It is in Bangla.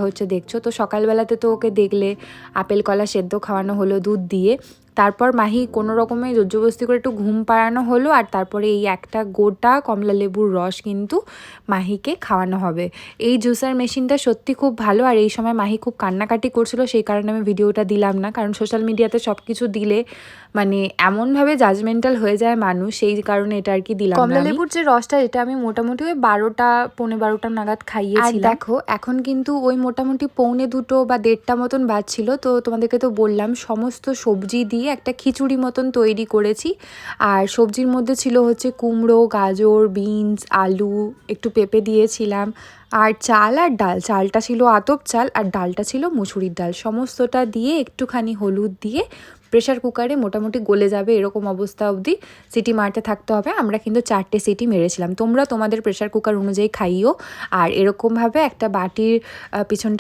হচ্ছে দেখছো। তো সকালবেলাতে তো ওকে দেখলে আপেল কলা সেদ্ধ খাওয়ানো হলো দুধ দিয়ে, তারপর মাহি কোনো রকমে জোরজবস্তি করে একটু ঘুম পাড়ানো হলো, আর তারপরে এই একটা গোটা কমলা লেবুর রস কিন্তু মাহিকে খাওয়ানো হবে। এই জুসার মেশিনটা সত্যি খুব ভালো, আর এই সময় মাহি খুব কান্নাকাটি করছিল, সেই কারণে আমি ভিডিওটা দিলাম না, কারণ সোশ্যাল মিডিয়াতে সব কিছু দিলে মানে এমনভাবে জাজমেন্টাল হয়ে যায় মানুষ, সেই কারণে এটা আর কি দিলাম না। কমলা লেবুর যে রসটা, এটা আমি মোটামুটি ওই 12টা 15টা নাগাদ খাইয়েছিলাম। আর দেখো এখন কিন্তু ওই মোটামুটি 1:45 বা 1:30 মতন বাজছিল। তো তোমাদেরকে তো বললাম সমস্ত সবজি দিয়ে একটা খিচুড়ি মতন তৈরি করেছি, আর সবজির মধ্যে ছিল হচ্ছে কুমড়ো, গাজর, বিনস, আলু, একটু পেঁপে দিয়েছিলাম, আর চাল আর ডাল। চালটা ছিল আতপ চাল আর ডালটা ছিল মুসুরির ডাল। সমস্তটা দিয়ে একটুখানি হলুদ দিয়ে প্রেশার কুকারে মোটামুটি গলে যাবে এরকম অবস্থা অবধি সিটি মারতে থাকতে হবে। আমরা কিন্তু 4টে সিটি মেরেছিলাম। তোমরা তোমাদের প্রেশার কুকার অনুযায়ী খাইও। আর এরকমভাবে একটা বাটির পিছনটা